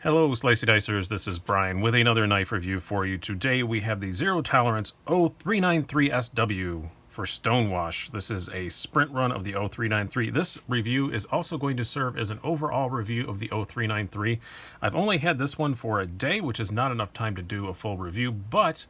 Hello, Slicey Dicers. This is Brian with another knife review for you. Today we have the Zero Tolerance 0393SW for Stonewash. This is a sprint run of the 0393. This review is also going to serve as an overall review of the 0393. I've only had this one for a day, which is not enough time to do a full review, but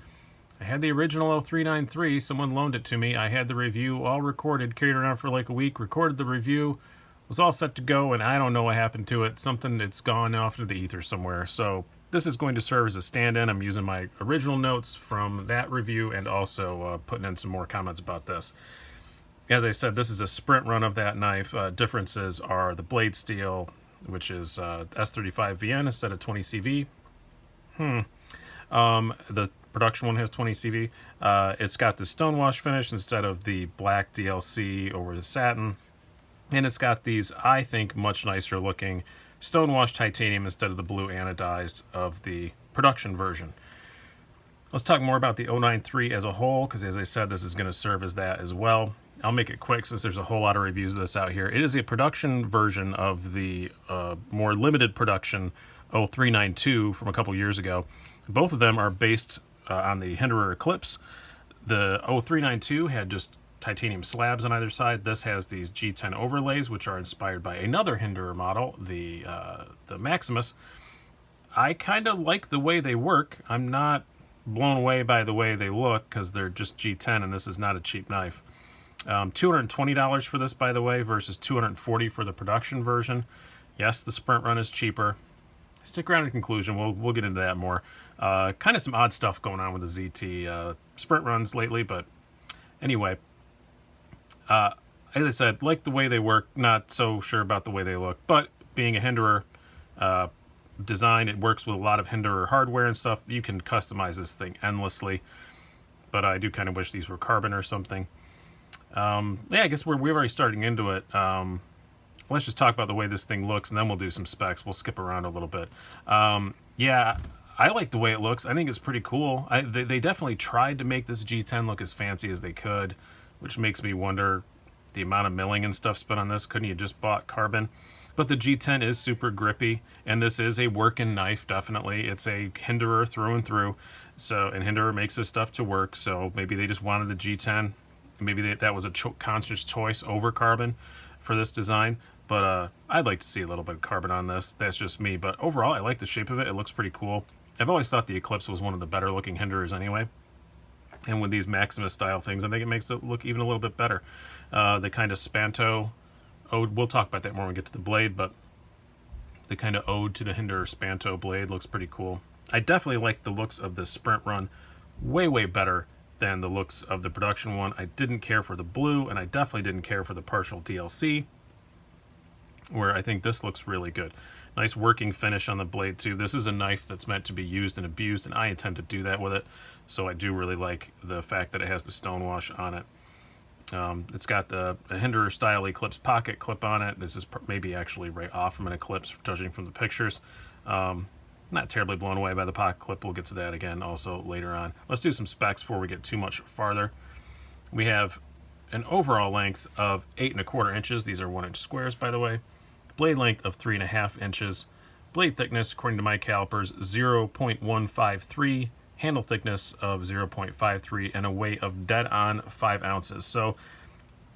I had the original 0393. Someone loaned it to me. I had the review all recorded, carried it around for like a week, recorded the review, was all set to go, and I don't know what happened to it. Something that's gone off into the ether somewhere. So this is going to serve as a stand-in. I'm using my original notes from that review and also putting in some more comments about this. As I said, this is a sprint run of that knife. Differences are the blade steel, which is S35VN instead of 20CV. The production one has 20CV. It's got the stonewash finish instead of the black DLC over the satin. And it's got these, I think, much nicer looking stonewash titanium instead of the blue anodized of the production version. Let's talk more about the 093 as a whole, because as I said, this is going to serve as that as well. I'll make it quick since there's a whole lot of reviews of this out here. It is a production version of the more limited production 0392 from a couple years ago. Both of them are based on the Hinderer Eclipse. The 0392 had just titanium slabs on either side. This has these G10 overlays, which are inspired by another Hinderer model, the Maximus. I kind of like the way they work. I'm not blown away by the way they look because they're just G10 and this is not a cheap knife. $220 for this, by the way, versus $240 for the production version. Yes, the sprint run is cheaper. Stick around to the conclusion. We'll get into that more. Kind of some odd stuff going on with the ZT sprint runs lately, but anyway. As I said, like the way they work, not so sure about the way they look, but being a Hinderer design, it works with a lot of Hinderer hardware and stuff. You can customize this thing endlessly, but I do kind of wish these were carbon or something. Yeah, I guess we're already starting into it. Let's just talk about the way this thing looks, and then we'll do some specs. We'll skip around a little bit. Yeah, I like the way it looks. I think it's pretty cool. They definitely tried to make this G10 look as fancy as they could, which makes me wonder the amount of milling and stuff spent on this. Couldn't you just bought carbon? But the G10 is super grippy, and this is a working knife, definitely. It's a Hinderer through and through, and Hinderer makes this stuff to work, so maybe they just wanted the G10. Maybe that was a conscious choice over carbon for this design, but I'd like to see a little bit of carbon on this. That's just me, but overall, I like the shape of it. It looks pretty cool. I've always thought the Eclipse was one of the better looking Hinderers anyway. And with these Maximus style things, I think it makes it look even a little bit better. The kind of Spanto ode, we'll talk about that more when we get to the blade, but the kind of ode to the Hinderer Spanto blade looks pretty cool. I definitely like the looks of this sprint run way, way better than the looks of the production one. I didn't care for the blue, and I definitely didn't care for the partial DLC, where I think this looks really good. Nice working finish on the blade too. This is a knife that's meant to be used and abused, and I intend to do that with it. So I do really like the fact that it has the stonewash on it. It's got a Hinderer style Eclipse pocket clip on it. This is maybe actually right off from an Eclipse, judging from the pictures. Not terribly blown away by the pocket clip. We'll get to that again also later on. Let's do some specs before we get too much farther. We have an overall length of 8 1/4 inches. These are 1-inch squares, by the way. Blade length of 3.5 inches. Blade thickness, according to my calipers, 0.153. Handle thickness of 0.53 and a weight of dead on 5 ounces. So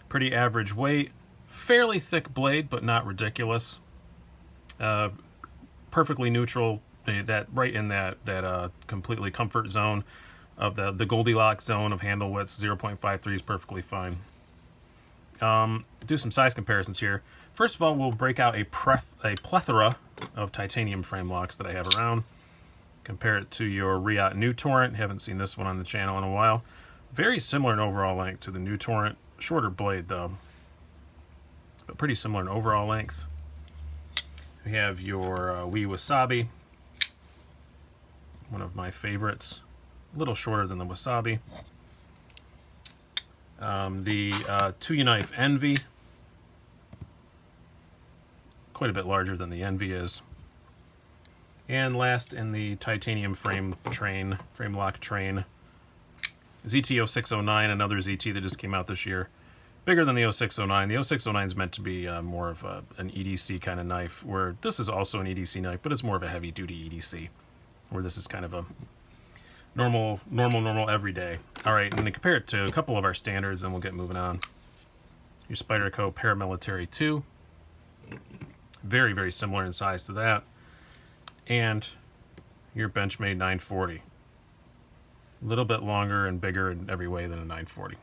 pretty average weight. Fairly thick blade, but not ridiculous. Perfectly neutral. Right in that completely comfort zone of the Goldilocks zone of handle widths. 0.53 is perfectly fine. Do some size comparisons here. First of all, we'll break out a plethora of titanium frame locks that I have around. Compare it to your Riot New Torrent. Haven't seen this one on the channel in a while. Very similar in overall length to the New Torrent. Shorter blade though, but pretty similar in overall length. We have your Wee Wasabi, one of my favorites. A little shorter than the Wasabi. The Tuya Knife Envy, quite a bit larger than the Envy is. And last in the titanium frame lock train, ZT0609, another ZT that just came out this year. bigger than the 0609. The 0609 is meant to be more of an EDC kind of knife, where this is also an EDC knife, but it's more of a heavy-duty EDC, where this is kind of a normal everyday. All right, and to compare it to a couple of our standards, and we'll get moving on. Your Spyderco Paramilitary 2. Very, very similar in size to that. And your Benchmade 940. A little bit longer and bigger in every way than a 940.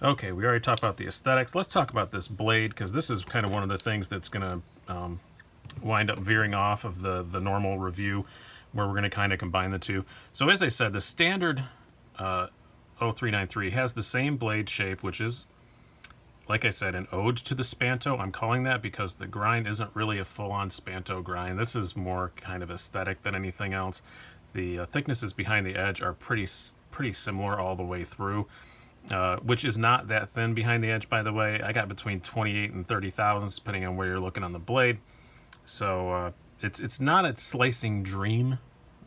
Okay, we already talked about the aesthetics. Let's talk about this blade, because this is kind of one of the things that's going to wind up veering off of the normal review, where we're going to kind of combine the two. So as I said, the standard 0393 has the same blade shape, which is, like I said, an ode to the Spanto. I'm calling that because the grind isn't really a full-on Spanto grind. This is more kind of aesthetic than anything else. The thicknesses behind the edge are pretty similar all the way through. Which is not that thin behind the edge, by the way. I got between 28 and 30 thousandths, depending on where you're looking on the blade. So it's not a slicing dream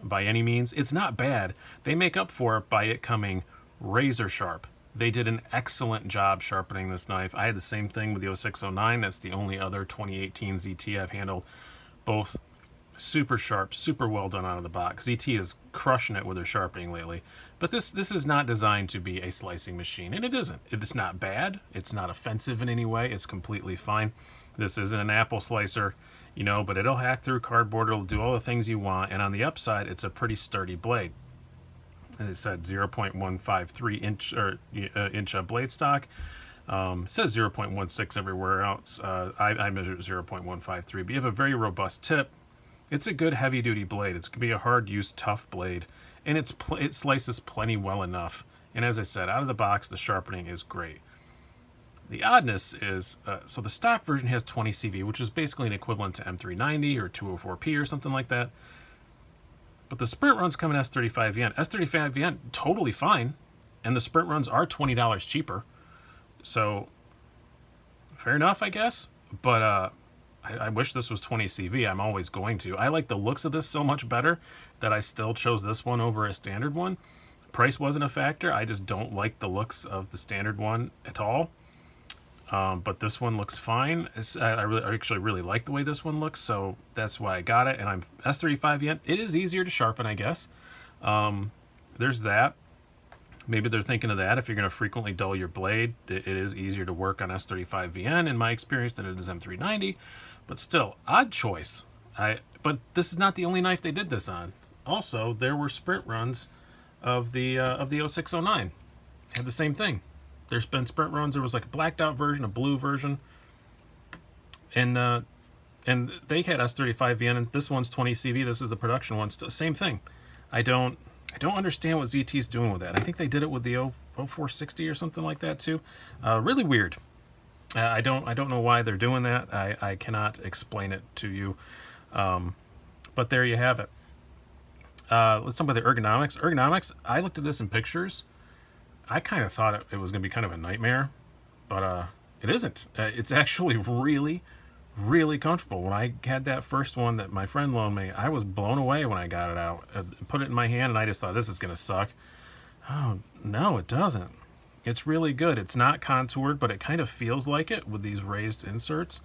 by any means. It's not bad. They make up for it by it coming razor sharp. They did an excellent job sharpening this knife. I had the same thing with the 0609. That's the only other 2018 ZT I've handled. Both super sharp, super well done out of the box. ZT is crushing it with their sharpening lately. But this is not designed to be a slicing machine, and it isn't. It's not bad. It's not offensive in any way. It's completely fine. This isn't an apple slicer, you know, but it'll hack through cardboard. It'll do all the things you want, and on the upside, it's a pretty sturdy blade. As I said, 0.153 inch blade stock. It says 0.16 everywhere else. I measured 0.153, but you have a very robust tip. It's a good heavy-duty blade. It's going to be a hard-use, tough blade, and it slices plenty well enough. And as I said, out of the box, the sharpening is great. The oddness is, so the stock version has 20 CV, which is basically an equivalent to M390 or 204P or something like that. But the sprint runs come in S35VN. S35VN, totally fine, and the sprint runs are $20 cheaper. So, fair enough, I guess. But I wish this was 20 CV. I'm always going to. I like the looks of this so much better that I still chose this one over a standard one. Price wasn't a factor. I just don't like the looks of the standard one at all. But this one looks fine. I actually really like the way this one looks, so that's why I got it. And I'm S35VN. It is easier to sharpen, I guess. There's that. Maybe they're thinking of that. If you're going to frequently dull your blade, it is easier to work on S35VN in my experience than it is M390. But still, odd choice. But this is not the only knife they did this on. Also, there were sprint runs of the 0609. Had the same thing. There's been sprint runs. There was like a blacked out version, a blue version, and they had S35VN. And this one's 20 CV. This is the production one. Same thing. I don't understand what ZT's doing with that. I think they did it with the 0460 or something like that too. Really weird. I don't know why they're doing that. I cannot explain it to you. But there you have it. Let's talk about the ergonomics. Ergonomics, I looked at this in pictures. I kind of thought it was going to be kind of a nightmare, but it isn't. It's actually really, really comfortable. When I had that first one that my friend loaned me, I was blown away when I got it out. Put it in my hand, and I just thought, this is going to suck. Oh, no, it doesn't. It's really good. It's not contoured, but it kind of feels like it with these raised inserts.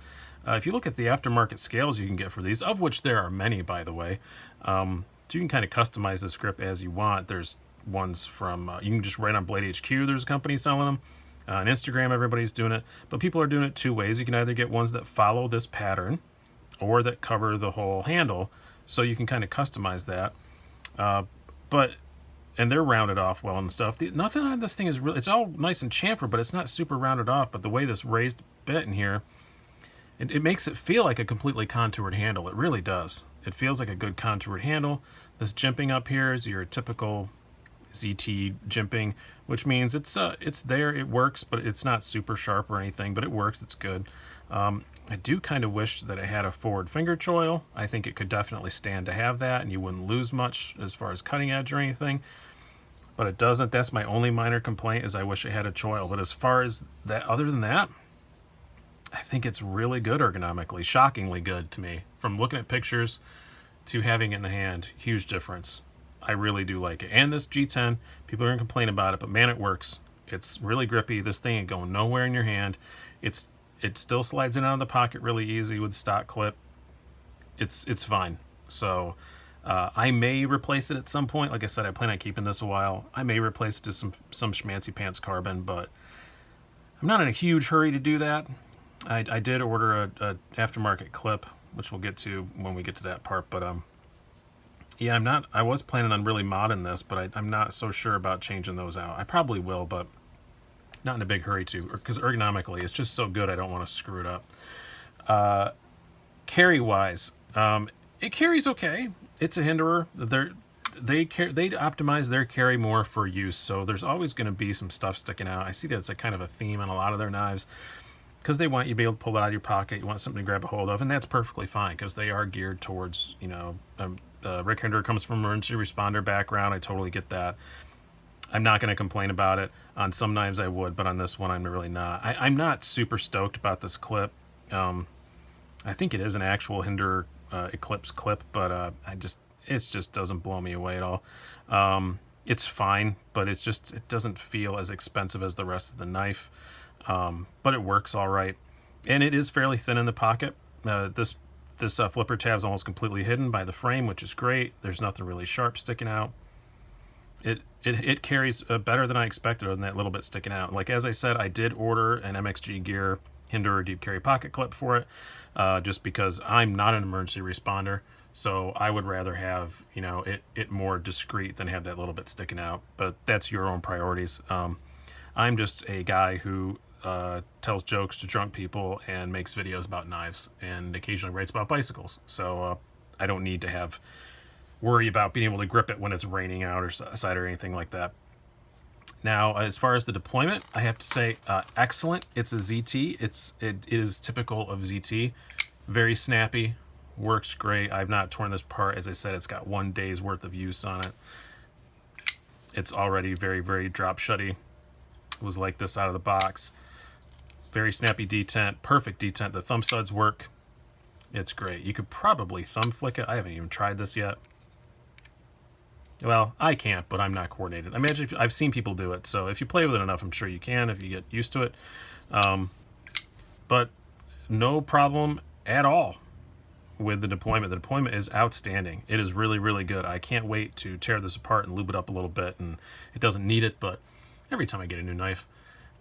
If you look at the aftermarket scales you can get for these, of which there are many, by the way, so you can kind of customize this grip as you want. There's ones from, you can just write on Blade HQ, there's a company selling them. On Instagram, everybody's doing it. But people are doing it two ways. You can either get ones that follow this pattern or that cover the whole handle, so you can kind of customize that. And they're rounded off well and stuff. Nothing on this thing is really, it's all nice and chamfered, but it's not super rounded off. But the way this raised bit in here, it makes it feel like a completely contoured handle. It really does. It feels like a good contoured handle. This jimping up here is your typical ZT jimping, which means it's there, it works, but it's not super sharp or anything, but it works, it's good. I do kind of wish that it had a forward finger choil. I think it could definitely stand to have that, and you wouldn't lose much as far as cutting edge or anything, but it doesn't. That's my only minor complaint, is I wish it had a choil. But as far as that, other than that, I think it's really good ergonomically, shockingly good to me. From looking at pictures to having it in the hand, huge difference. I really do like it. And this G10, people are going to complain about it, but man, it works. It's really grippy. This thing ain't going nowhere in your hand. It still slides in and out of the pocket really easy with stock clip. It's fine. So I may replace it at some point. Like I said, I plan on keeping this a while. I may replace it to some Schmancy Pants carbon, but I'm not in a huge hurry to do that. I did order a aftermarket clip, which we'll get to when we get to that part. But yeah, I was planning on really modding this, but I'm not so sure about changing those out. I probably will, but not in a big hurry to, because ergonomically it's just so good I don't want to screw it up. Carry wise, it carries okay. It's a Hinderer. They optimize their carry more for use, so there's always going to be some stuff sticking out. I see that's a kind of a theme on a lot of their knives, because they want you to be able to pull it out of your pocket. You want something to grab a hold of, and that's perfectly fine, because they are geared towards, Rick Hinderer comes from an emergency responder background. I totally get that. I'm not going to complain about it. On some knives I would, but on this one I'm really not. I'm not super stoked about this clip. I think it is an actual Hinderer Eclipse clip, but it just doesn't blow me away at all. It's fine, but it doesn't feel as expensive as the rest of the knife. But it works all right, and it is fairly thin in the pocket. This flipper tab is almost completely hidden by the frame, which is great. There's nothing really sharp sticking out. It carries better than I expected on that little bit sticking out. Like, as I said, I did order an MXG Gear Hinderer deep carry pocket clip for it, just because I'm not an emergency responder, so I would rather have it more discreet than have that little bit sticking out. But that's your own priorities. I'm just a guy who tells jokes to drunk people and makes videos about knives and occasionally writes about bicycles. So I don't need to worry about being able to grip it when it's raining out or anything like that. Now, as far as the deployment, I have to say excellent. It's a ZT. It is typical of ZT. Very snappy. Works great. I've not torn this apart. As I said, it's got 1 day's worth of use on it. It's already very, very drop shutty. It was like this out of the box. Very snappy detent, perfect detent. The thumb studs work. It's great. You could probably thumb flick it. I haven't even tried this yet. Well, I can't, but I'm not coordinated. I've seen people do it, so if you play with it enough, I'm sure you can if you get used to it. But no problem at all with the deployment. The deployment is outstanding. It is really, really good. I can't wait to tear this apart and lube it up a little bit, and it doesn't need it, but every time I get a new knife,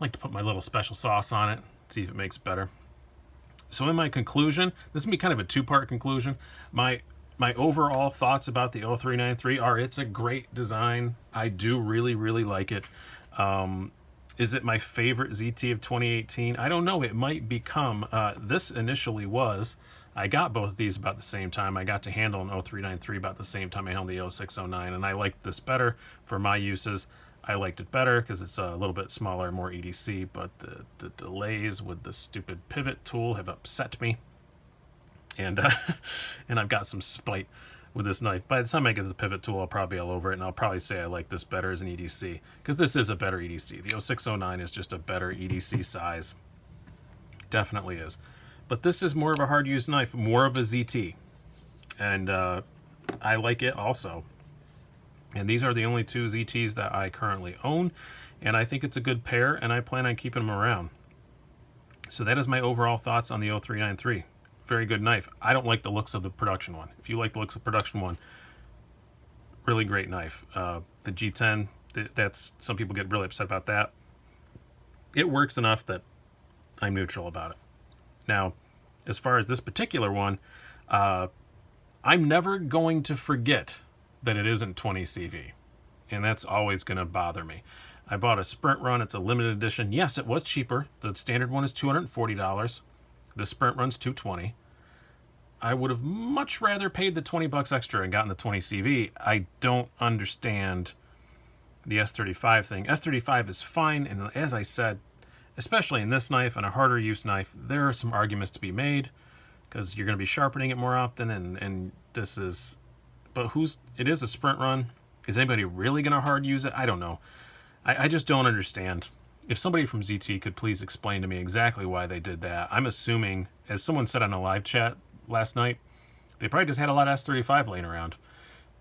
I like to put my little special sauce on it, see if it makes it better. So in my conclusion, this is going to be kind of a two-part conclusion. My overall thoughts about the 0393 are it's a great design. I do really, really like it. Is it my favorite ZT of 2018? I don't know. It might become. This initially was. I got both of these about the same time. I got to handle an 0393 about the same time I handled the 0609, and I liked this better for my uses. I liked it better because it's a little bit smaller, more EDC, but the delays with the stupid pivot tool have upset me. And and I've got some spite with this knife. By the time I get to the pivot tool, I'll probably be all over it, and I'll probably say I like this better as an EDC, because this is a better EDC. The 0609 is just a better EDC size. Definitely is. But this is more of a hard-use knife, more of a ZT. And I like it also. And these are the only two ZTs that I currently own, and I think it's a good pair, and I plan on keeping them around. So that is my overall thoughts on the 0393. Very good knife. I don't like the looks of the production one. If you like the looks of the production one, really great knife. The G10, that's, some people get really upset about that. It works enough that I'm neutral about it. Now, as far as this particular one, I'm never going to forget that it isn't 20 CV, and that's always going to bother me. I bought a Sprint Run. It's a limited edition. Yes, it was cheaper. The standard one is $240. The Sprint Run's $220. I would have much rather paid the $20 extra and gotten the 20 CV. I don't understand the S35 thing. S35 is fine, and as I said, especially in this knife and a harder use knife, there are some arguments to be made, because you're going to be sharpening it more often, and this is, but it is a Sprint Run. Is anybody really going to hard use it? I don't know. I just don't understand. If somebody from ZT could please explain to me exactly why they did that. I'm assuming, as someone said on a live chat last night, they probably just had a lot of S35 laying around.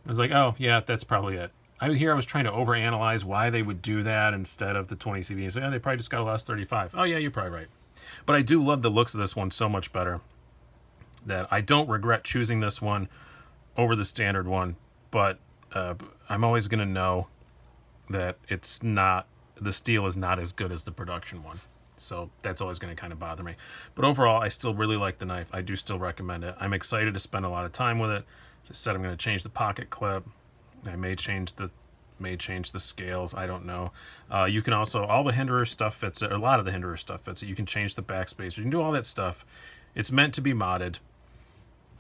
I was like, oh, yeah, that's probably it. I was trying to overanalyze why they would do that instead of the 20 CV and say, oh, they probably just got a last 35. Oh yeah, you're probably right. But I do love the looks of this one so much better that I don't regret choosing this one over the standard one. But I'm always going to know that it's not, the steel is not as good as the production one. So that's always going to kind of bother me. But overall, I still really like the knife. I do still recommend it. I'm excited to spend a lot of time with it. As I said, I'm going to change the pocket clip. I may change the scales. I don't know. You can also, all the Hinderer stuff fits it, or a lot of the Hinderer stuff fits it. You can change the backspacer. You can do all that stuff. It's meant to be modded.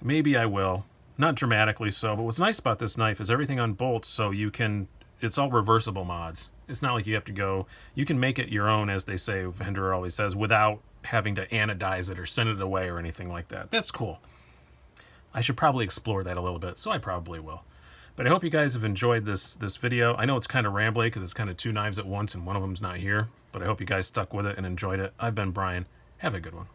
Maybe I will. Not dramatically so, but what's nice about this knife is everything unbolts, so you can, it's all reversible mods. It's not like you have to go, you can make it your own, as they say, Hinderer always says, without having to anodize it or send it away or anything like that. That's cool. I should probably explore that a little bit, so I probably will. But I hope you guys have enjoyed this video. I know it's kind of rambly because it's kind of two knives at once and one of them's not here, but I hope you guys stuck with it and enjoyed it. I've been Brian. Have a good one.